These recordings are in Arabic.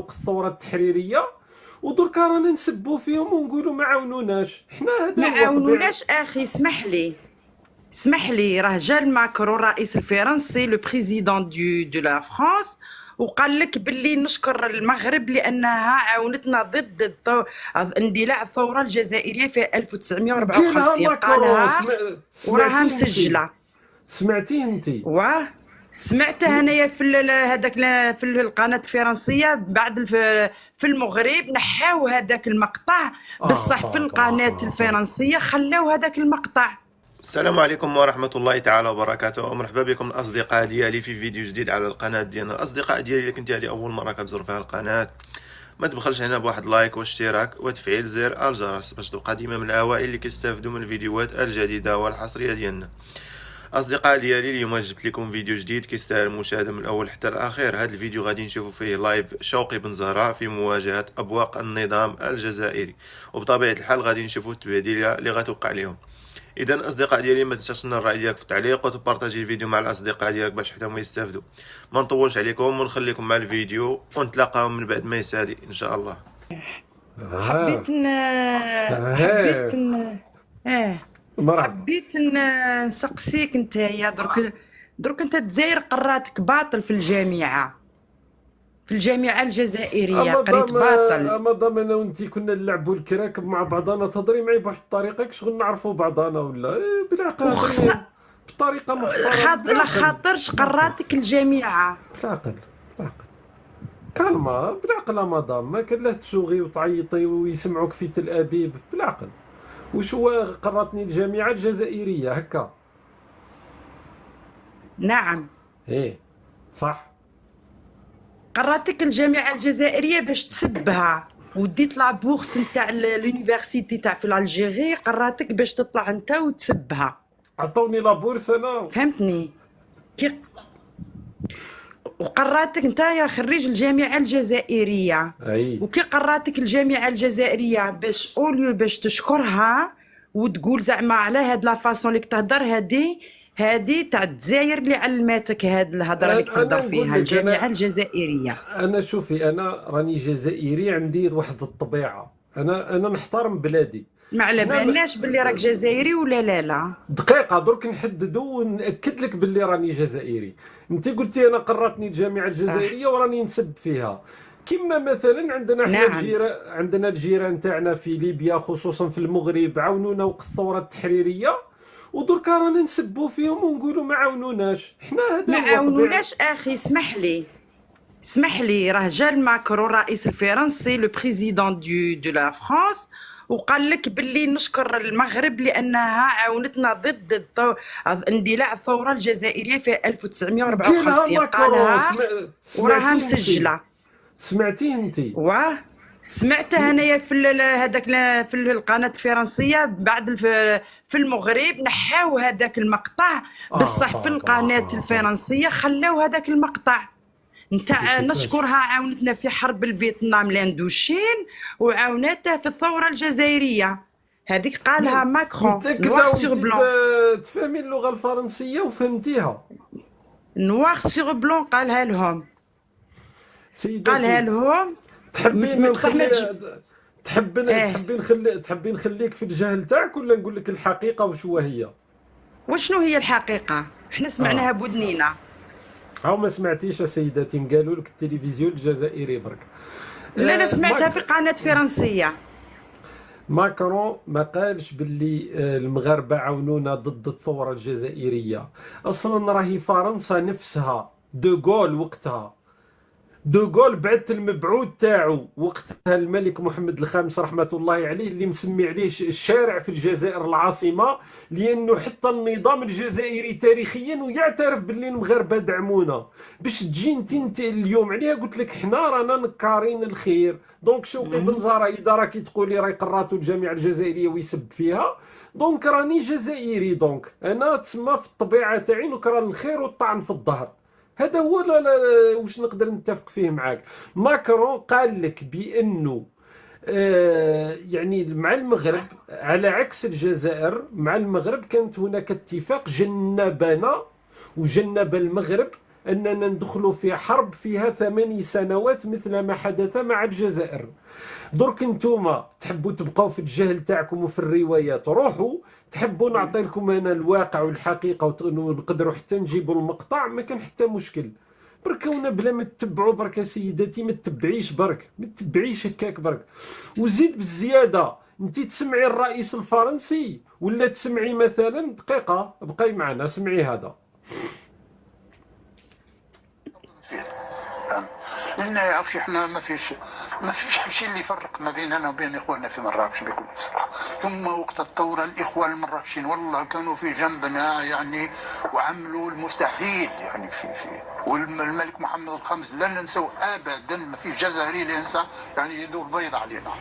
وقت الثوره التحريريه، ودركا رانا نسبوا فيهم ونقولوا ما عاونوناش. حنا هذا ما هو طبيعي. عاونوناش اخي، اسمح لي راه جا ماكرون الرئيس الفرنسي لو بريزيدون دو لا فرانس، وقال لك باللي نشكر المغرب لانها عاونتنا ضد اندلاع الثوره الجزائريه في قالها 1954. ماكرون. قالها سمعتيه وراها انت؟ مسجله. سمعتيه انت؟ واه سمعته انايا في هذاك في القناه الفرنسيه بعد في المغرب نحاو هذاك المقطع، بصح في القناه الفرنسيه خلاو هذاك المقطع. السلام عليكم ورحمة الله تعالى وبركاته، ومرحبا بكم الأصدقاء ديالي في فيديو جديد على القناة ديالنا. الأصدقاء ديالي اللي كنتي هذه أول مرة كتزور فيها القناة، ما تبخلش هنا بواحد لايك واشتراك وتفعيل زر الجرس باش تبقى ديما من الأوائل اللي كيستافدوا من الفيديوهات الجديدة والحصرية ديالنا. أصدقاء ديالي اليوم جبت لكم فيديو جديد كيستاهل المشاهدة من الأول حتى الأخير. هذا الفيديو غادي نشوفوا فيه لايف شوقي بن زهراء في مواجهة أبواق النظام الجزائري، وبطبيعة الحال غادي نشوفوا التباديلة اللي غتوقع لهم. اذا اصدقاء ديالي ما تنساش لنا الراي ديالك في التعليق وتبارطاجي الفيديو مع الاصدقاء ديالك باش حتى هما يستافدوا. ما نطولش عليكم ونخليكم مع الفيديو ونتلاقاو من بعد ما يسالي ان شاء الله. حبيت حبيت اه مرحبا. حبيت نسقسيك نتايا درك انت الجزائر قراتك باطل في الجامعه الجزائريه قريت باطل. مادام انا وانت كنا نلعبوا الكراكب مع بعضنا، تهضري معي بواحد الطريقه كشغل نعرفوا بعضنا ولا بالعقل، بطريقه محترمه. لا خاطرش قراتك الجامعه. بالعقل كالما بالعقل مادام، ما كان لا تسوغي وتعيطي ويسمعوك في تل ابيب. بالعقل وش هو قراتني الجامعه الجزائريه هكا؟ نعم ايه صح. قراتك الجامعه الجزائريه باش تسبها، وديت لا بورس نتاع لونيفرسيتي تاع في الجيري، قراتك باش تطلع انت وتسبها. عطوني لابورس انا، فهمتني كي وقراتك انت يا خريج الجامعه الجزائريه. اي وكي قراتك الجامعه الجزائريه باش اوليو باش تشكرها وتقول زعما على هاد لا فاصون اللي تهضر، هادي تاع الجزائر اللي علماتك هاد الهضره اللي تهضر فيها الجامعه الجزائريه. انا شوفي، انا راني جزائري، عندي واحد الطبيعه، انا نحترم بلادي. ما على بالناش باللي راك جزائري ولا لا. دقيقه درك نحددوا ونأكد لك باللي راني جزائري. انت قلتي انا قراتني الجامعه الجزائريه وراني نسب فيها. كما مثلا عندنا احنا نعم. عندنا الجيران تاعنا في ليبيا، خصوصا في المغرب، عاونونا وقت الثوره التحريريه، ودركا رانا نسبوا فيهم ونقولوا ما عاونوناش. حنا هذا ما هو طبيعي. عاونوناش اخي، اسمح لي راه جا ماكرون الرئيس الفرنسي لو بريزيدون دو لا فرانس، وقال لك باللي نشكر المغرب لانها عاونتنا ضد اندلاع الثوره الجزائريه في 1954. قالها وراها مسجله. سمعتيه انت؟ واه سمعته انايا في هذاك في القناه الفرنسيه بعد في المغرب نحاو هذاك المقطع، بصح في القناه الفرنسيه خلاو هذاك المقطع نتاع نشكرها عاونتنا في حرب الفيتنام لاندوشين وعاونتها في الثوره الجزائريه. هذيك قالها ماكرون نوار سور بلون. تفهمي اللغه الفرنسيه وفهمتيها؟ نوار سور بلون قالها لهم. سيدتي قالها لهم. تحبين نخليك في الجهل تاعك ولا نقول لك الحقيقه وشو هي؟ وشنو هي الحقيقه؟ احنا سمعناها بودنينا. هاو ما سمعتيش يا سيداتي، قالوا لك التلفزيون الجزائري برك. لا سمعتها في قناه فرنسيه. ماكرون ما قالش باللي المغاربه عاونونا ضد الثوره الجزائريه. اصلا راهي فرنسا نفسها دوغول وقتها، دوغول بعث المبعوث تاعو وقتها الملك محمد الخامس رحمه الله عليه، اللي مسمي عليه الشارع في الجزائر العاصمه، لانه حتى النظام الجزائري تاريخيا ويعترف باللي المغاربه دعمونا. باش تجي انت اليوم عليها قلت لك حنا رانا نكارين الخير. دونك شوقي بن زهراء اذا راكي تقولي راهي قراتو الجامعه الجزائريه ويسب فيها، دونك راني جزائري. دونك انا تسمى في الطبيعه تاعي نكره الخير والطعن في الظهر. هذا هو واش نقدر نتفق فيه معاك. ماكرون قال لك بانه يعني مع المغرب، على عكس الجزائر، مع المغرب كانت هناك اتفاق جنبنا وجنب المغرب أننا ندخل في حرب فيها 8 سنوات مثل ما حدث مع الجزائر. درك انتوما تحبوا تبقاو في الجهل تاعكم وفي الروايات، روحوا تحبوا نعطي لكم انا الواقع والحقيقه ونقدروا حتى نجيبوا المقطع، ما كان حتى مشكل. برك ونا بلا ما تتبعوا برك يا سيداتي، ما تتبعيش برك، ما تتبعيش هكاك برك. وزيد بالزياده، انت تسمعي الرئيس الفرنسي ولا تسمعي مثلا دقيقه، بقاي معنا سمعي هذا. لان يا اخي احنا ما فيش شيء اللي يفرق ما بيننا وبين اخواننا في مراكش بكل بصراحه. ثم وقت الثوره الاخوان المراكشيين والله كانوا في جنبنا يعني، وعملوا المستحيل يعني في والملك محمد الخامس لن ننسوا ابدا، ما في جزائري ينسى يعني يدور البيض علينا.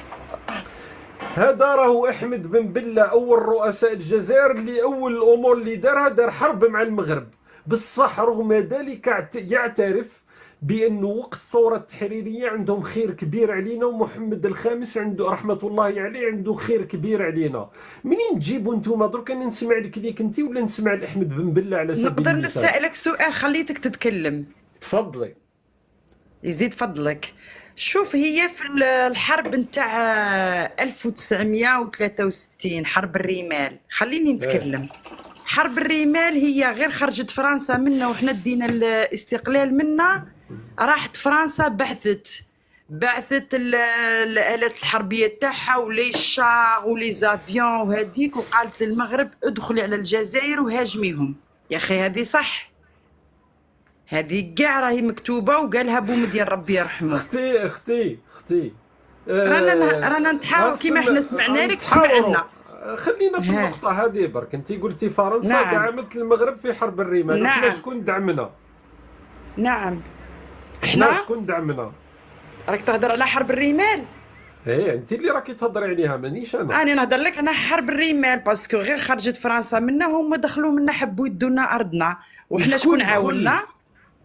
هذا راهو احمد بن بله اول رؤساء الجزائر اللي اول الامور اللي دارها دار حرب مع المغرب. بصح رغم ذلك يعترف بأنه وقت الثورة التحريرية عندهم خير كبير علينا، ومحمد الخامس عنده رحمة الله عليه عنده خير كبير علينا. منين تجيبوا انتم درك؟ انا نسمع لك ليك انت ولا نسمع لاحمد بن بله على سبيل نقدر المثال؟ نسألك سؤال خليتك تتكلم؟ تفضلي. يزيد فضلك. شوف، هي في الحرب نتاع 1963 حرب الرمال، خليني نتكلم. حرب الرمال هي غير خرجت فرنسا منا وحنا دينا الاستقلال منا، راحت فرنسا بعثت الآلات الحربية تاعها ولي الشار ولي زافيون وهذيك، وقالت للمغرب ادخلي على الجزائر وهاجميهم. يا أخي هذه صح؟ هذه كاع راهي مكتوبة وقالها بومدين ربي يرحمه. اختي رانا نتحاور كيما احنا سمعنا لك سمعنا. خلينا في النقطة هذه برك. انت قلتي فرنسا نعم. دعمت المغرب في حرب الرمال. نعم. احنا شكون دعمنا؟ نعم. احنا شكون دعمنا؟ راك تهضر على حرب الرمال؟ ايه انت اللي راكي تهضري عليها مانيش انا. انا نهضر لك على حرب الرمال باسكو غير خرجت فرنسا منا، هما دخلوا منا حبوا يدونا ارضنا، وحنا شكون عاوننا؟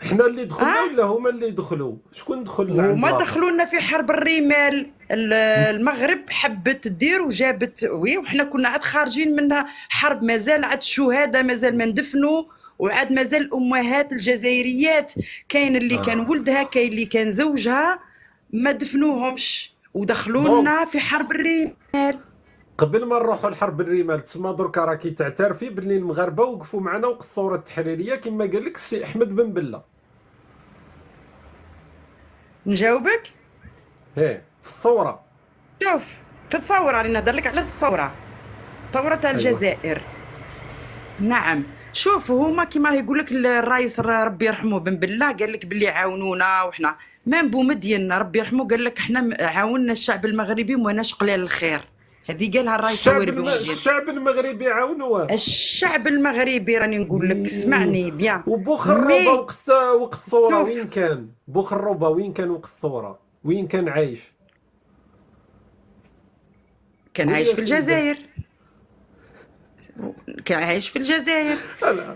احنا اللي دخلنا ولا هما اللي دخلوا؟ شكون دخلنا؟ هما دخلوا لنا في حرب الرمال. المغرب حبت تدير وجابت وحنا كنا عاد خارجين منها حرب، مازال عاد الشهداء مازال ما ندفنوا، وعاد مازال الامهات الجزائريات كاين اللي كان ولدها كاين اللي كان زوجها ما دفنوهمش، ودخلوا لنا في حرب الرمال. قبل ما نروحوا لحرب الرمال، تسمى دركا راكي تعترفي باللي المغاربه وقفوا معنا وقت الثوره التحريريه كما قال لك السي احمد بن بله. نجاوبك؟ ايه في الثوره. شوف، في الثوره راني نهضر لك على الثوره، ثوره الجزائر. نعم. شوف، هما كيما يقول لك الرئيس ربي يرحمه بن بله قال لك باللي عاونونا، وحنا مام بومدين ربي يرحمه قال لك احنا عاوننا الشعب المغربي وماناش قليل الخير. هذه قالها الرئيس الشعب المغربي عاونوه. الشعب المغربي راني نقول لك اسمعني بيان. وبوخروبه وقت الثوره وين كان؟ بوخروبه وين كان وقت الثوره؟ وين كان عايش؟ كان عايش في الجزائر. كان عايش في الجزائر.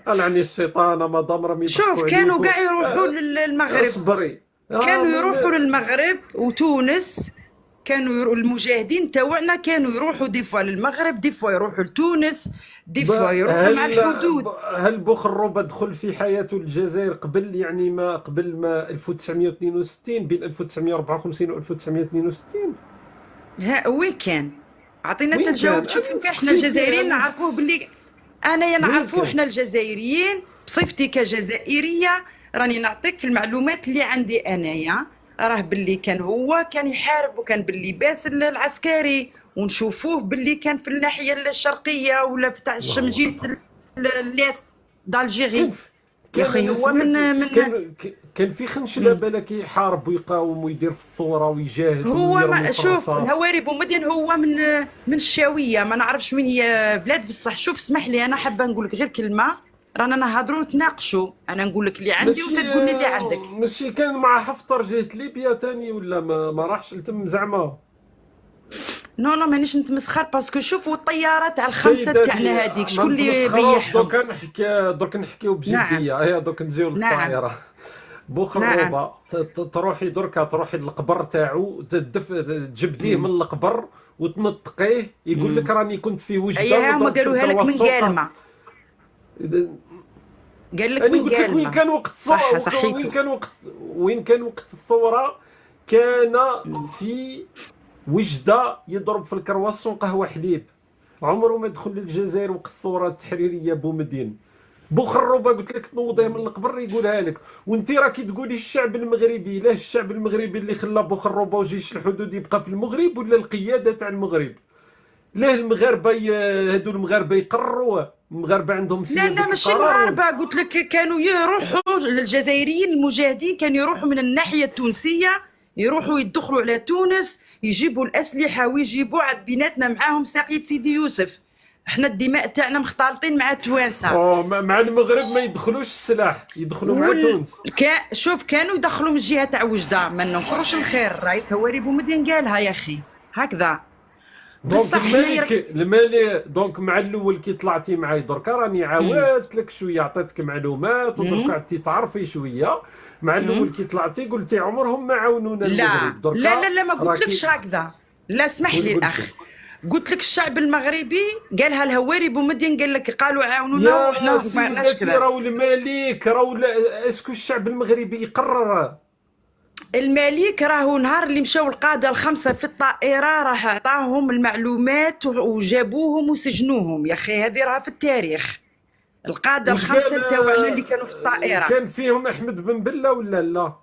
انا عني الشيطانه ما ضمر مي. شوف، كانوا كاع يروحوا للمغرب. اصبري. كانوا يروحوا للمغرب وتونس، كانوا المجاهدين تاوعنا كانوا يروحوا ديفوا للمغرب، ديفوا يروحوا لتونس، ديفوا يروحوا مع الحدود. هل بوخروبه دخل في حياته الجزائر قبل يعني ما قبل ما 1962 بين 1954 و 1962؟ ها وين كان؟ عطينا انت الجواب. شوف احنا الجزائريين نعرفوه باللي انا نعرفوه، احنا الجزائريين بصفتي كجزائريه راني نعطيك في المعلومات اللي عندي انايا. راه باللي كان هو كان يحارب وكان باللباس العسكري، ونشوفوه باللي كان في الناحيه الشرقيه ولا بتاع الشمجيت الياس دالجيري. يا اخي هو من كان في خنشله بالك يحارب ويقاوم ويدير في الثوره ويجاهد. هو ما شوف الهواري بومدين هو من الشاويه، ما نعرفش وين هي بلاد بصح. شوف اسمح لي انا حابه نقول لك غير كلمه، رانا نهضروا نتناقشوا، انا نقول لك اللي عندي وانت تقول لي اللي عندك. ماشي كان مع حفتر جهه ليبيا ثاني ولا ما راحش لتم زعما؟ نو مانيش نتمسخر باسكو شوفوا الطيارات تاع الخمسه تاعنا هذيك شكون اللي بيحهم؟ دوك نحكيو بجديه. هيا دوك نجيو للطائره. بوخروبه تروحي دركا تروحي للقبر تاعو تجبديه من القبر وتنطقيه يقول لك راني كنت في وجده. هما قالوها لك من كالمه. قال لك انا وين قلت لك قال وين ما. كان وقت صح الثوره، صحيتو. وين كان وقت الثوره؟ كان في وجده يضرب في الكرواسون قهوه حليب. عمره ما دخل للجزائر وقت الثوره التحريريه بومدين. بوخروبه قلت لك تنوضيه من القبر يقولها لك. وانت راكي تقولي الشعب المغربي، لا الشعب المغربي اللي خلى بوخروبه وجيش الحدود يبقى في المغرب، ولا القياده تاع المغرب؟ لا المغاربه هادو المغاربه يقرروا، المغاربه عندهم لا سياده لا ماشي القرار. مغاربه، قلت لك كانوا يروحوا الجزائريين المجاهدين كانوا يروحوا من الناحيه التونسيه، يروحوا يدخلوا على تونس، يجيبوا الاسلحه ويجيبوا عاد بيناتنا معاهم ساقية سيدي يوسف. احنا الدماء تاعنا مختلطين مع توانسه. مع المغرب ما يدخلوش السلاح، يدخلوا مع تونس. شوف كانوا يدخلوا من الجهه تاع وجده، ما ننكروش الخير، راهي ثواري بومدين قالها يا اخي هكذا. دونك بصح المالك دونك مع الاول كي طلعتي معايا دركا راني عاودت لك شويه، عطيتك معلومات ودركا عدتي تعرفي شويه. مع الاول كي طلعتي قلتي عمرهم ما عاونونا لا المغرب. دركا لا لا لا ما قلتلكش هكذا، لا اسمح واش لي قلت الاخ، لك؟ قلت لك الشعب المغربي قالها الهواري بومدين، قال لك قالوا عاونونا وحنا يا ما عرفناش سيدتي كذا. راهو الملك راهو اسكو الشعب المغربي يقرر؟ الملك راهو نهار اللي مشاو القاده الخمسه في الطائره راح عطاهم المعلومات وجابوهم وسجنوهم. يا اخي هذه راها في التاريخ، القاده واش الخمسه قال؟ تاعنا اللي كانوا في الطائره. كان فيهم احمد بن بله ولا لا؟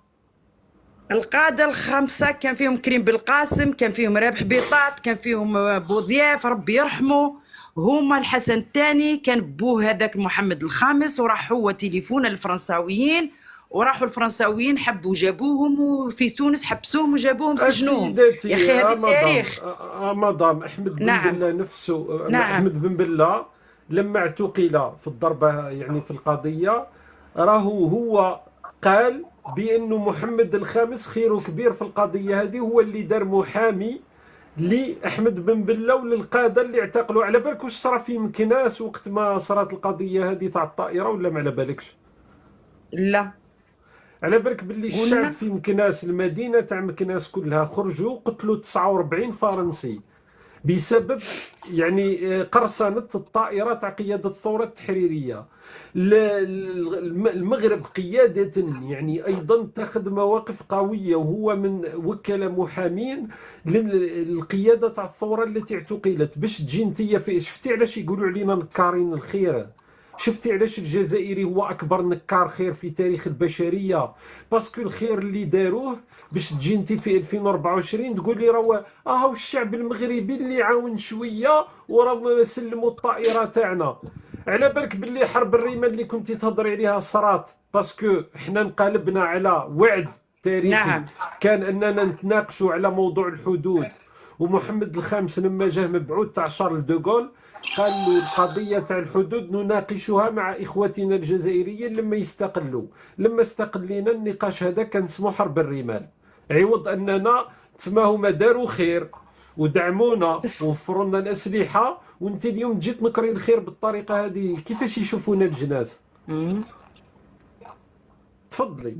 القاده الخمسه كان فيهم كريم بالقاسم، كان فيهم رابح بيطاط، كان فيهم بوضياف ربي يرحمه، هما الحسن الثاني كان بوه هذاك محمد الخامس، وراح هو تليفون الفرنساويين، وراحوا الفرنساويين حبوا جابوهم، وفي تونس حبسوهم وجابوهم سجنوهم. يا اخي هذه تاريخ. مدام احمد بن نعم. بله نفسه، نعم. احمد بن بله لما اعتقل في الضربه يعني في القضيه، راهو هو قال بانه محمد الخامس خيره كبير في القضيه هذه، هو اللي دار محامي لاحمد بن بله وللقاده اللي اعتقلوا. على بالك واش صرا في مكناس وقت ما صارت القضيه هذه تاع الطائره، ولا ما على بالكش؟ لا على بالك باللي قلنا. الشعب في مكناس، المدينه تاع مكناس كلها خرجوا قتلوا 49 فرنسي بسبب يعني قرصنة الطائرة تاع قيادة الثورة التحريرية. المغرب قيادة يعني أيضا اتخذ مواقف قوية، وهو من وكل محامين للقيادة تاع الثورة التي اعتقلت. باش تجي انتيا في شفتي علاش يقولوا علينا نكارين الخير؟ شفتي علاش الجزائري هو اكبر نكار خير في تاريخ البشريه؟ باسكو الخير اللي داروه باش تجي انت في 2024 تقولي راهو الشعب المغربي اللي عاون شويه وراه سلموا الطائره تاعنا. على بالك باللي حرب الرمال اللي كنتي تهضري عليها صرات باسكو حنا انقلبنا على وعد تاريخي. نعم. كان اننا نتناقشوا على موضوع الحدود، ومحمد الخامس لما جاه مبعوث تاع شارل دوغول قال له القضية تاع الحدود نناقشها مع إخوتنا الجزائريين لما يستقلوا. لما استقلينا النقاش هذا كان اسمه حرب الرمال، عوض أننا تسماه ما داروا خير ودعمونا ووفروا لنا الأسلحة، وانت اليوم تجي تنكري الخير بالطريقة هذه. كيفاش يشوفونا الجناس؟ تفضلي.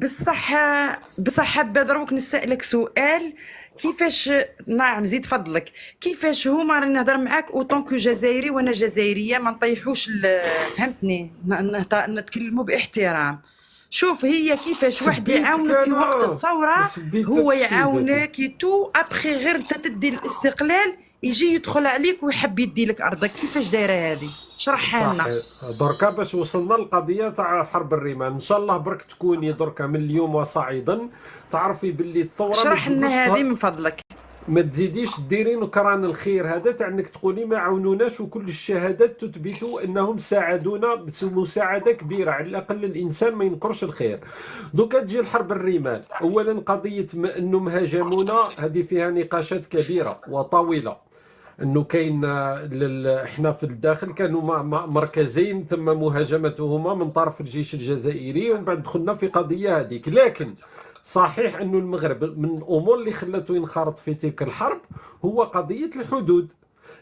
بصح حابه دروك نسالك سؤال، كيفاش نعم زيد فضلك، كيفاش هما راني نهضر معاك اوطون كو جزائري وانا جزائريه ما نطيحوش فهمتني، نتكلموا باحترام. شوف هي كيفاش واحد يعاونك في وقت الثوره، هو يعاونك تو ابخي غير انت تدي الاستقلال يجي يدخل عليك ويحب يدي لك ارضك. كيفاش دايره هذه؟ شرحها لنا دركا باش وصلنا للقضيه تاع حرب الرمال. ان شاء الله برك تكوني دركا من اليوم وصاعدا تعرفي باللي الثوره شرح لنا هذه من فضلك. ما تزيديش ديري نكران الخير هذا تاع انك تقولي ما عاونوناش، وكل الشهادات تثبت انهم ساعدونا مساعده كبيره. على الاقل الانسان ما ينكرش الخير. دوكا تجي الحرب الرمال، اولا قضيه انهم هاجمونا هذه فيها نقاشات كبيره وطويله، انه كاين احنا في الداخل كانوا مركزين تم مهاجمتهما من طرف الجيش الجزائري، ومن بعد دخلنا في قضيه هذيك. لكن صحيح انه المغرب من الامور اللي خلته ينخرط في تلك الحرب هو قضيه الحدود،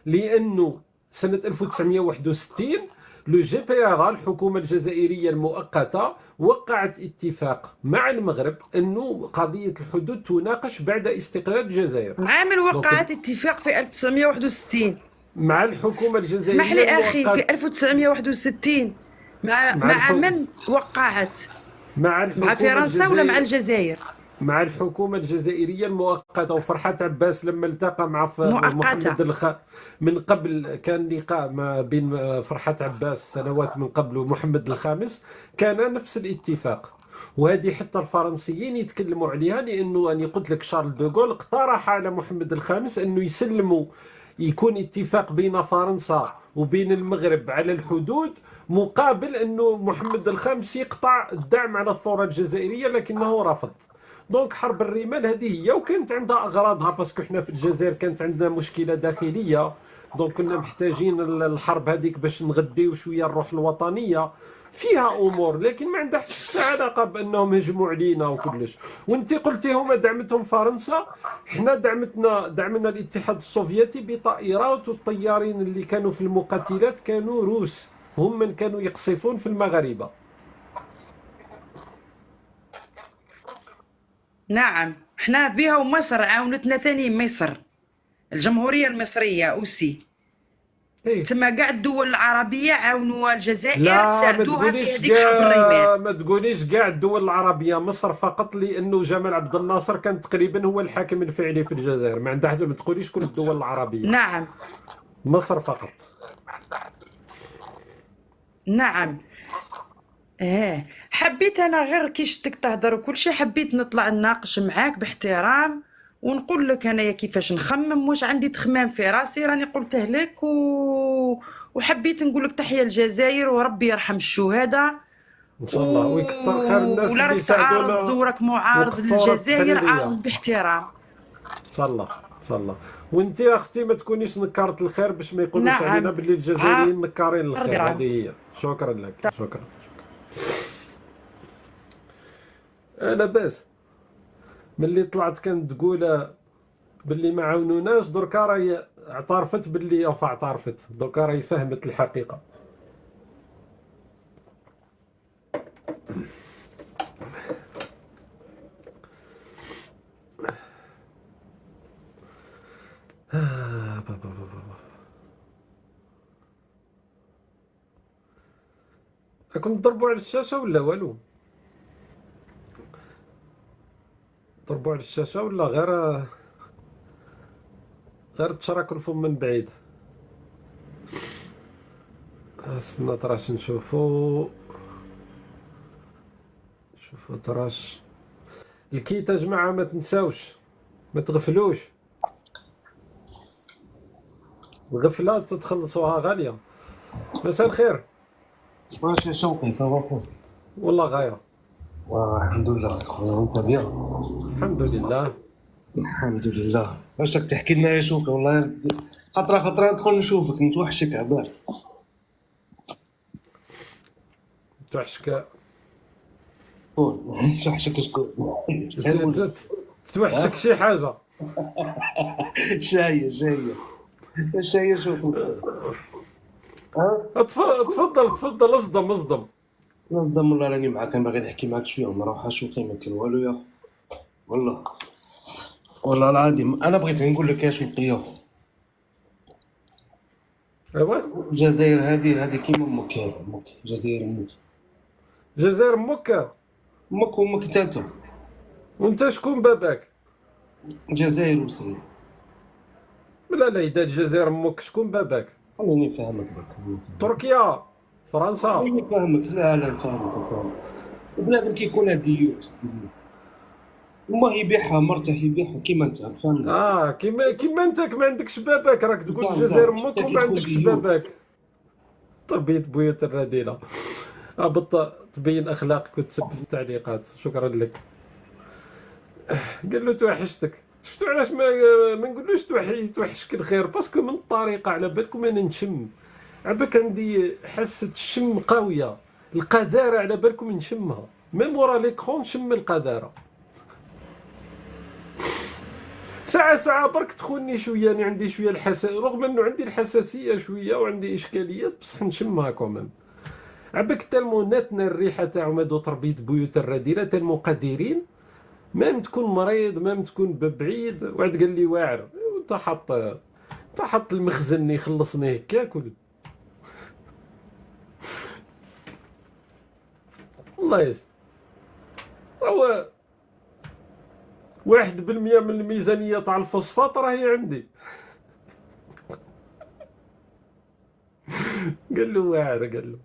لانه سنه 1961 لو جي بي ار الحكومه الجزائريه المؤقته وقعت اتفاق مع المغرب انه قضيه الحدود تناقش بعد استقلال الجزائر. عام وقعت اتفاق في 1961 مع الحكومه الجزائريه. اسمح لي اخي في 1961 مع من وقعت؟ مع مع الحكومة فرنسا ولا مع الجزائرية، الجزائر؟ مع الحكومة الجزائرية المؤقتة. وفرحات عباس لما التقى مع مؤقتة. محمد من قبل، كان لقاء ما بين فرحات عباس سنوات من قبل ومحمد الخامس، كان نفس الاتفاق. وهذه حتى الفرنسيين يتكلموا عليها، لانه اني قلت لك شارل دوغول اقترح على محمد الخامس انه يسلموا، يكون اتفاق بين فرنسا وبين المغرب على الحدود، مقابل انه محمد الخامس يقطع الدعم على الثوره الجزائريه، لكنه رفض. دونك حرب الرمال هذه هي، وكانت عندها اغراضها، باسكو حنا في الجزائر كانت عندنا مشكله داخليه، دونك كنا محتاجين الحرب هذيك باش نغديو شويه الروح الوطنيه. فيها امور، لكن ما عندها حتى علاقه بانهم هجموا علينا وكلش. وانت قلتي هما دعمتهم فرنسا، حنا دعمنا الاتحاد السوفيتي بطائرات، والطيارين اللي كانوا في المقاتلات كانوا روس، هم من كانوا يقصفون في المغاربه. نعم، حنا بها، ومصر عاونتنا ثاني، مصر الجمهورية المصرية أوسي. إيه. تما كاع الدول العربية عاونوا الجزائر، لا ما ساعدوها في تقوليش هذيك حرب الرمال. ما تقوليش كاع الدول العربيه، مصر فقط، لانه جمال عبد الناصر كان تقريبا هو الحاكم الفعلي في الجزائر، ما عندها حتى. ما تقوليش كل الدول العربيه، نعم مصر فقط. نعم. حبيت انا غير كي شفتك تهضر وكل شيء، حبيت نطلع نناقش معاك باحترام، ونقول لك انايا كيفاش نخمم، واش عندي تخمام في راسي راني قلته لك وحبيت نقول لك تحية الجزائر، وربي يرحم الشهداء ان شاء الله، ويكثر خير الناس ولا اللي راك تعارض يساعدونا وراك معارض والثورة للجزائر، التحريرية. عارض باحترام. ان شاء الله ان شاء الله. وانت يا اختي ما تكونيش نكارة الخير، باش ما يقولوش نعم. علينا باللي الجزائريين نكارين الخير. عارضة. هذه هي. شكرا لك، شكرا. لاباس ملي طلعت كانت تقول باللي ما عاونوناش، دركا راهي اعترفت باللي اعترفت، دركا راهي فهمت الحقيقه. راكم تضربوا على الشاشه ولا والو؟ ضربوا على الشاشه ولا غير تشركوا الفم من بعيد؟ استنى تراش نشوفوا تراش الكيت يا جماعه، ما تنساوش، ما تغفلوش، الغفله تخلصوها غاليه. مساء الخير. واش يا شوقي صافا؟ والله غايه. الحمد لله خويا، وانت بيان؟ الحمد لله. الحمد لله. واش راك تحكي لنا يا شوقي؟ والله خطره ندخل نشوفك، نتوحشك عبال. توحشك؟ توحشك شكون؟ توحشك شي حاجه؟ شايه شوقي. تفضل اصدم. نصدم والله، راني معاك، انا باغي نحكي معاك شويه، نروح شوقي ما كان والو يا والله العظيم. انا بغيت نقول لك يا شوقي، ايوا الجزائر هذه كيما امك، الجزائر امك، الجزائر امك وامك انت. وانت شكون باباك؟ الجزائر وسيد. لا اذا الجزائر امك شكون باباك؟ خليني نفهمك برك. تركيا، فرنسا. خليني نفهمك. لا نفهمك. بنادم كيكون ديوت، ما يبيعها مرته، يبيعها كيما انت، فهمني؟ كيما انت ما عندكش باباك، راك تقول الجزائر امك وما عندكش باباك. تربيه بيوت الرذيله. هبط تبين اخلاقك وتسب في التعليقات. شكرا لك. قال له توحشتك. شفتوا علاش ما نقولوش توحشك الخير؟ باسكو من الطريقه على بالكم انا نشم، عباك عندي حاسه الشم قويه، القذاره على بالكم نشمها، ميم ورا ليكرون نشم القذاره. ساعة برك تخوني شويه، انا عندي شويه رغم انه عندي الحساسيه شويه وعندي اشكاليات، بصح نشمها كومام. عباك تالمو ناتنا الريحه تاعهم هادو تربيه بيوت الرذيله، تالمو قادرين، مام تكون مريض، مام تكون بعيد. واحد قال لي واعر، انت حط المخزن يخلصني هكاك. الله يستر. هو 1% من الميزانية تاع الفوسفات راهي عندي. قال له واعر، قال له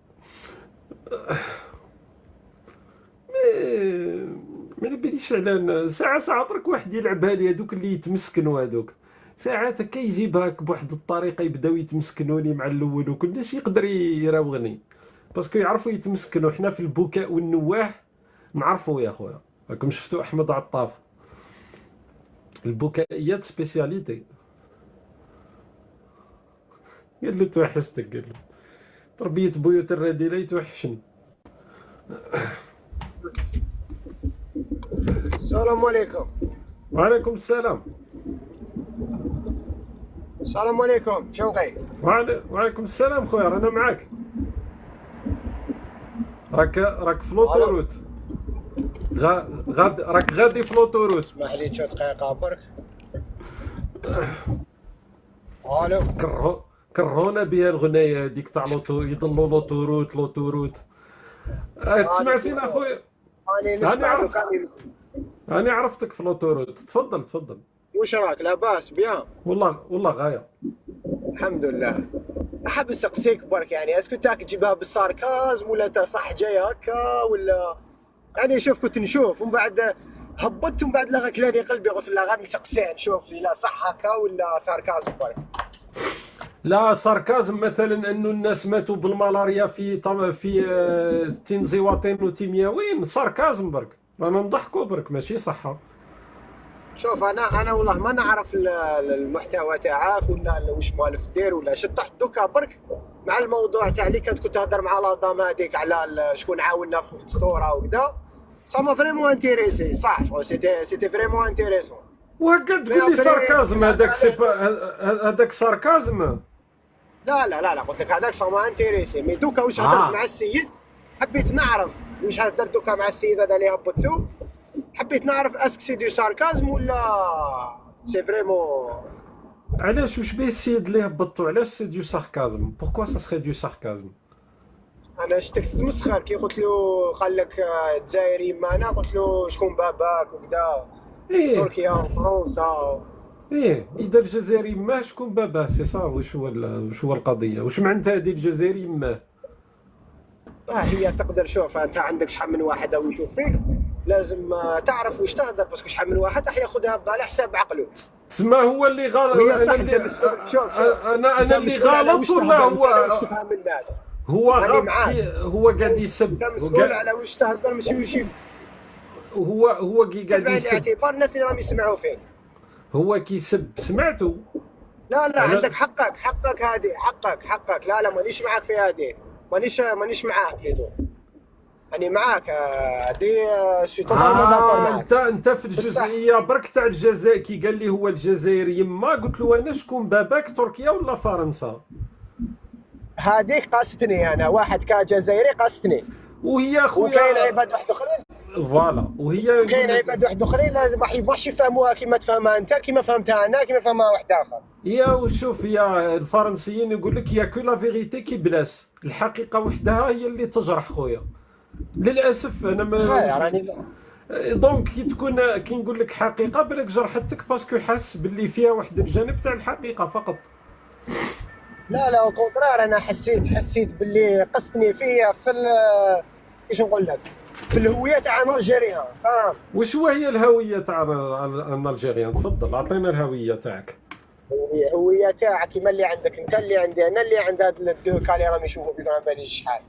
ما نباليش على ساعة برك واحد يلعبها لي، هذوك اللي يتمسكنوا هذوك ساعات هكا يجيبها بواحد الطريقة يبداو يتمسكنوا لي مع الأول وكلش يقدر يراوغني باسكو يعرفوا يتمسكنوا. حنا في البكاء والنواح نعرفوا يا خويا، راكم شفتوا أحمد عطاف البكائيات سبيسياليتي. قال له توحشتك، قال له تربية بيوت الرذيلة يتوحشني. السلام عليكم. وعليكم السلام. السلام عليكم شوقي. وعليكم السلام خويا، رانا معاك. راك في لوطوروت. راك غادي في لوطوروت. اسمح لي شو دقيقة برك. الو. كرهونا بها الغناية هذيك تاع لوطو، يضلوا لوطوروت. تسمع فينا خويا؟ أنا عرفتك في لوطوروت. تفضل. وش راك لاباس بيان؟ والله غاية. الحمد لله. أحب نسقسيك برك، يعني اسكو تاك تجيبها بالساركازم ولا انت صح جاي هكا ولا يعني؟ شوف كنت نشوف ومن بعد هبطت ومن بعد لغا كلاني قلبي قلت لا غادي نسقسيه نشوف لا صح هكا ولا ساركازم برك. لا ساركازم مثلا انه الناس ماتوا بالملاريا في تنزيواطين وتيمياوين، ساركازم برك، رانا نضحكوا برك ماشي صحة. شوف انا والله ما نعرف المحتوى تاعك ولا واش مالف دير ولا شطحت دوكا برك مع الموضوع تاع اللي كنت تهضر مع لادام هذيك على شكون عاوننا في الدستوره وكذا. سا فريمون انتيريسي صح، سيتي فريمون انتيريسون. وهكا تقول لي ساركازم؟ هذاك ساركازم؟ لا قلت لك هذاك سا انتيريسي. مي دوكا واش هضرت مع السيد حبيت نعرف واش هضرت دوكا مع السيد هذا اللي هبطتو، حبيت نعرف اسك سي دو ساركازم ولا سي فريمون. علاش واش بيه السيد اللي هبطو؟ علاش سي دو ساركازم؟ بوركوا سا سخي دو ساركازم؟ انا شفتك تتمسخر كي قلت له قال لك الجزائري معنا، قلت له شكون باباك وكذا. تركيا وفرنسا. اذا الجزائري ما شكون باباه سي صا. واش هو القضيه؟ واش معناتها هذه الجزائري ما هي تقدر. شوف انت عندك شحال من واحد او يتوفيك لازم تعرف واش تهدر، باسكو شحال من واحد راح ياخذها على حساب عقله. تسمى هو اللي غلط. انا اللي غلط ولا هو؟ واش تفهم الناس؟ هو غلط. هو قاعد يسب. انت مسؤول على واش تهدر ماشي واش هو كي قاعد يسب. اعتبار الناس اللي راهم يسمعوا فيك. هو كيسب سمعته. لا عندك حقك هذه حقك. لا مانيش معاك في هذه، مانيش معاك بليتو. أنا معاك هذه سي توتالمون انت في الجزئيه برك تاع الجزائر كي قال لي هو الجزائري يما، قلت له انا شكون باباك تركيا ولا فرنسا؟ هذيك قاستني انا، واحد كجزائري قاستني. وهي خويا وكاين عباد واحد اخرين فوالا، وهي كاين عباد واحد اخرين لازم ما يبغاش يفهموها كيما تفهمها انت، كيما فهمتها انا، كيما فهمها واحد اخر. يا وشوف يا الفرنسيين يقول لك يا كو لا فيغيتي كي بلاس، الحقيقه وحدها هي اللي تجرح خويا. للاسف انا ما دونك كي تكون كي نقول لك حقيقه بالك جرحتك باسكو حاس باللي فيها واحد الجانب تاع الحقيقه فقط. لا او كونترار انا حسيت باللي قصتني فيا في كيش نقول لك في الهويه تاع الجيريان، فاهم؟ وش هي الهويه تاع الجيريان؟ تفضل اعطينا الهويه تاعك. الهويه تاعك كيما اللي عندك انت اللي عندي انا اللي عند هاد الدوكا اللي راهم يشوفوا فيك ما باليش شحال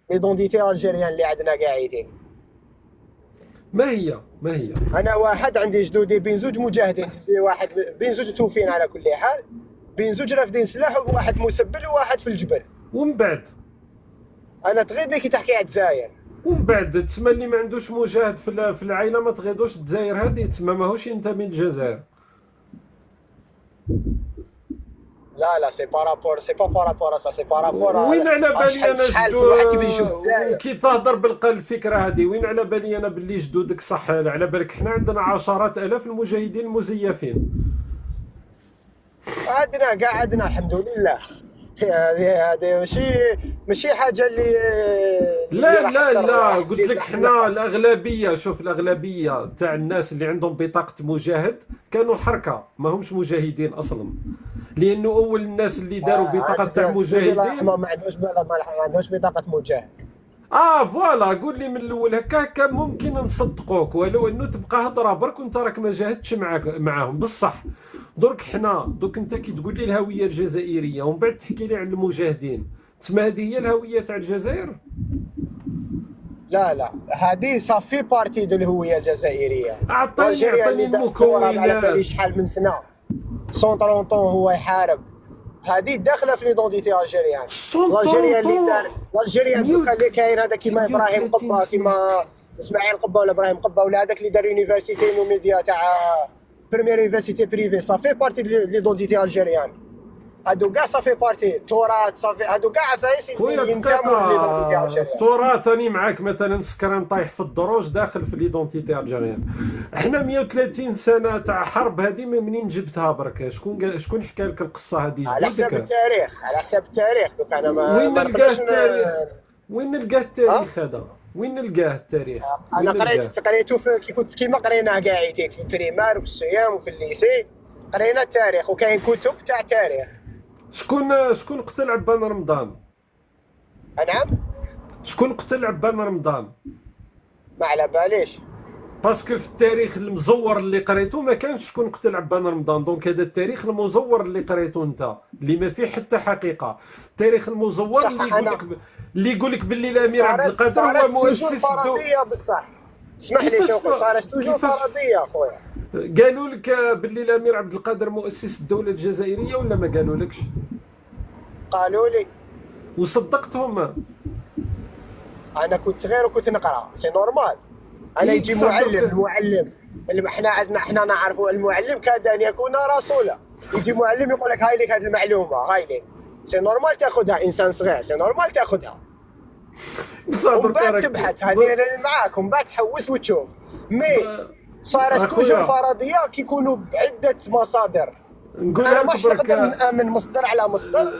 ليدونتيتي الجيريان اللي عندنا قاعدين. ما هي انا واحد عندي جدودي بين زوج مجاهدين، واحد بين زوج توفين على كل حال، بين زوج رافدين سلاح، وواحد مسبل وواحد في الجبل. ومن بعد انا تغيضني كي تحكي على الجزائر. ومن بعد تسمى اللي ما عندوش مجاهد في العائله ما تغيضوش الجزائر هذه، تسمى ماهوش ينتمي للجزائر. لا سي بارابور سا سي بارابور. وين على بالي انا جدود كي تهضر بالقلب الفكره هذه، وين على بالي انا باللي جدودك صح؟ على بالك حنا عندنا عشرات الاف المجاهدين المزيفين. عندنا الحمد لله. هذه ماشي حاجه اللي لا راح لا تضر لا، واحد، قلت تزيد لك واحد حنا نقص. الاغلبيه، شوف الاغلبيه تاع الناس اللي عندهم بطاقه مجاهد كانوا حركه، ما همش مجاهدين اصلا، لانه اول الناس اللي داروا بطاقه تاع مجاهدين. ما عندهمش بطاقه مجاهد. فوالا، قول لي من الاول هكا ممكن نصدقوك، ولو انه تبقى هضره برك وانت راك ما جاهدتش معاهم بصح. درك دوك انت كي تقول لي الهويه الجزائريه ومن بعد تحكي لي على المجاهدين، تسمى هذه هي الهويه تاع الجزائر؟ لا هذه صافي بارتي دو الهويه الجزائريه. اعطيني على المكونات. بالي شحال من سنه 130 هو يحارب، هذه داخله في ليدونتيتي الجيريان. الجيريان اللي دار الجيريان دوكا اللي كاين هذا كيما ابراهيم قبه، كيما اسماعيل قبه ولا ابراهيم قبه ولا هذاك اللي دار يونيفرسيتي نوميديا تاع بريمير يونيفرسيتي بريفي، صافي بارتي دو ليدونتيتي الجيريان. هادو كاع صافي بارتي تراث، صافي هادو كاع عفايس ينتموا ليدونتيتي الجيريان. التراث راني معاك، مثلا سكران طايح في الدروج داخل في ليدونتيتي الجيريان. احنا 130 سنه تاع حرب، هذه منين جبتها برك؟ شكون حكى لك القصه هذه؟ على حساب التاريخ، على حساب التاريخ. دوك انا ما وين نلقاه نقدرش التاريخ؟ وين نلقاه التاريخ هذا؟ وين نلقاه التاريخ؟ انا قريته كي كنت كيما قريناه كاع عيتيك في البريمار وفي السيام وفي الليسي، قرينا التاريخ وكاين كتب تاع تاريخ. شكون قتل عبان رمضان؟ نعم. شكون قتل عبان رمضان؟ ما على باليش، باسكو في التاريخ المزور اللي قريته ما كانش شكون قتل عبان رمضان، دونك هذا التاريخ المزور اللي قريته انت اللي ما فيه حتى حقيقه. التاريخ المزور اللي يقول لك باللي الامير عبد القادر هو مؤسس الدوله. بصح اسمح لي شوف، صارت توجور فرضيه اخويا. قالوا لك باللي الامير عبد القادر مؤسس الدوله الجزائريه ولا ما قالوا لكش؟ قالوا لي وصدقتهم. انا كنت صغير وكنت نقرا، سي نورمال. انا يجي المعلم اللي احنا نعرفوا المعلم كاد ان يكون رسولا، يجي معلم يقول لك هاي لك هذه المعلومه، هاي لك، سي نورمال تاخذها، انسان صغير سي نورمال تاخذها ومن بعد تبحث. هذه انا معاك، ومن بعد تحوس وتشوف. مي صارت توجور فرضيه كيكونوا بعده مصادر. انا ماش نقدر نامن مصدر على مصدر.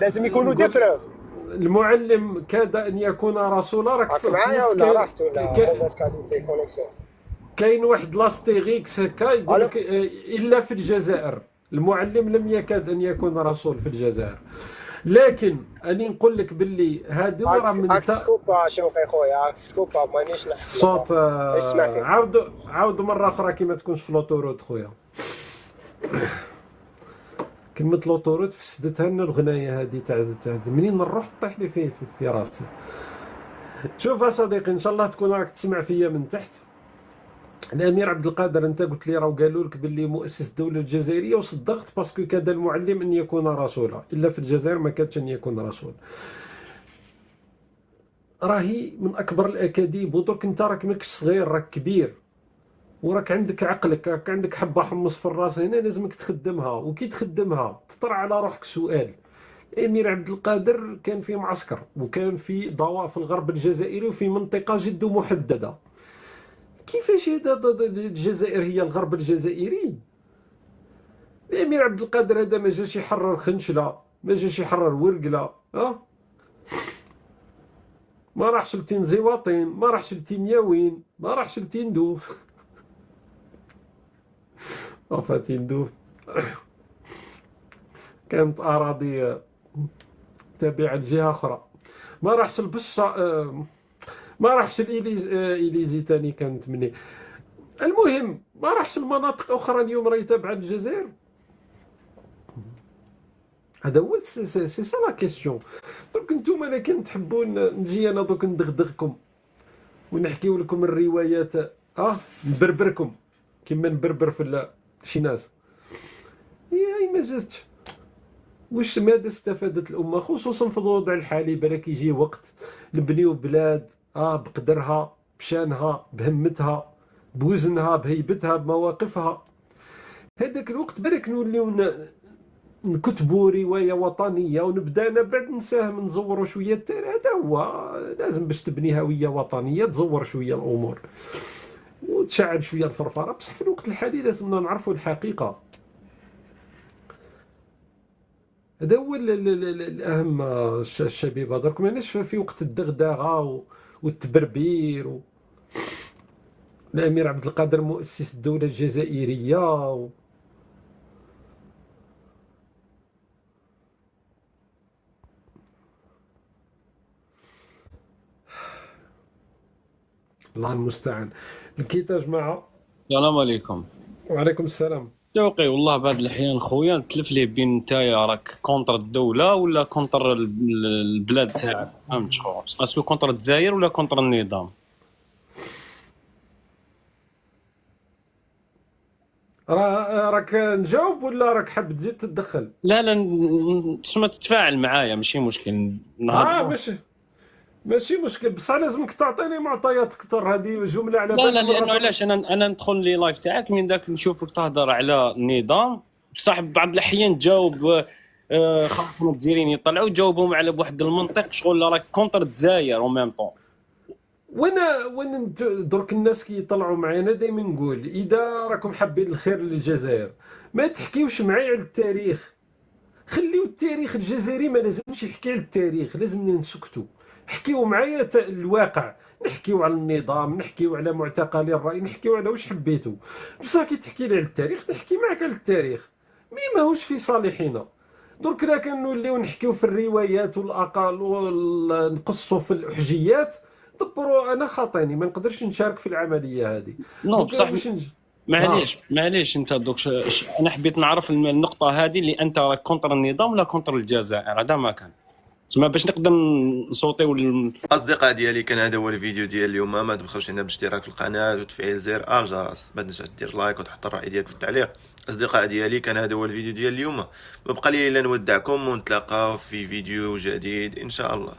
لازم يكونوا دي بروف. المعلم كاد ان يكون رسولا. راك معايا ولا رحت ولا كاليتي كونيكسيون؟ كاين واحد لاستيغيكس هكا يقول لك الا في الجزائر المعلم لم يكاد ان يكون رسول في الجزائر. لكن اني نقول لك باللي هذه ورا من سكوبا. شوفي خويا سكوبا مانيش نحس الصوت. عاود مره اخرى كي ما تكونش في لوطوروت خويا. كلمة لوطوروت فسدتها لنا الغناية هذه تاع منين نروح طيح لي في راسي. شوف يا صديقي، ان شاء الله تكون راك تسمع فيا من تحت. الامير عبد القادر انت قلت لي راهو قالوا لك باللي مؤسس الدوله الجزائريه وصدقت، باسكو كاد المعلم ان يكون رسولا، الا في الجزائر ما كادش ان يكون رسول. راهي من اكبر الاكاذيب. ودرك انت راك ماكش صغير، راك كبير وراك عندك عقلك، راك عندك حبه حمص في الراس هنا لازمك تخدمها. وكي تخدمها تطرح على روحك سؤال. الامير عبد القادر كان في معسكر وكان في ضواء في الغرب الجزائري وفي منطقه جد محدده. كيفاش هذا الجزائر هي الغرب الجزائري؟ الامير عبد القادر هذا ما جاش يحرر خنشله، ما جاش يحرر ورقله، ما راحش لتنزيواطين، ما راحش لتيمياوين، ما راحش لتندوف. تندوف كانت اراضي تابعه لجهه اخرى. ما راحش البشا، ما راحش الإليزي تاني كانت مني. المهم ما راحش المناطق اخرى اليوم راهي تابعه للجزائر. هذا هو سي سا لا كيسيون. درك نتوما انا كنت تحبون نجي انا دوك ندغدغكم ونحكيو لكم الروايات، نبربركم كيما نبربر في شي ناس. هي ما جاتش. واش ماذا استفادت الامه خصوصا في الوضع الحالي؟ بالك يجي وقت نبنيو بلاد بقدرها بشانها بهمتها بوزنها بهيبتها بمواقفها. هذاك الوقت بالك نوليو نكتبوا روايه وطنيه ونبدا انا بعد نساهم نزوروا شويه التاريخ. هذا هو لازم باش تبني هويه وطنيه تزور شويه الامور وتشعل شويه الفرفره. بصح في الوقت الحالي لازمنا نعرفوا الحقيقه. هذا هو الاهم. الشبيبه درك ماناش في وقت الدغدغه والتبربير الامير عبد القادر مؤسس الدوله الجزائريه الله المستعان. الكيتاج مع. السلام عليكم. وعليكم السلام. شوقي والله بعد الاحيان خويا نتلف ليه بين نتايا راك كونتر الدوله ولا كونتر البلاد تاعك، فهمتش خويا؟ اسكو كونتر الجزائر ولا كونتر النظام؟ راك نجاوب ولا راك حاب تزيد تتدخل؟ لا تسمى تتفاعل معايا ماشي مشكل. ماشي مشكل، بصح لازمك تعطيني معطيات اكثر. هذه جمله على لا لانه علاش انا ندخل لي لايف تاعك من ذاك نشوفك تهضر على النظام، بصح بعض الاحيان تجاوب خاصهم الجزائريين يطلعوا جاوبهم على بواحد المنطق شغل راك كونتر الجزائر او ميم طون. وانا درك الناس كيطلعوا معايا انا دائما نقول اذا راكم حابين الخير للجزائر ما تحكيوش معايا على التاريخ، خليو التاريخ الجزائري ما لازمش يحكي على التاريخ، لازمنا نسكتوا. حكيو معايا الواقع، نحكيو على النظام، نحكيو على معتقلي الرأي، نحكيو على واش حبيتو. بصح كي تحكي لي على التاريخ نحكي معاك على التاريخ، مي ماهوش في صالحنا. درك لا كنوليو نحكيو في الروايات والاقال ونقصوا في الاحجيات دبروا. انا خاطيني ما نقدرش نشارك في العمليه هذه. نو بصح معليش انت دوك انا حبيت نعرف النقطه هذه اللي انت راك كونتر النظام ولا كونتر الجزائر، هذا ما كان تسمى باش نقدر نصوتيو. اصدقاء ديالي كان هذا هو الفيديو ديال اليوم. ما تبخلش هنا بالاشتراك في القناه وتفعيل زر الجرس، ما تنساش دير لايك وتحط الراي ديالك في التعليق. اصدقاء ديالي كان هذا هو الفيديو ديال اليوم، ما بقى لي الا نودعكم ونتلاقاو في فيديو جديد ان شاء الله.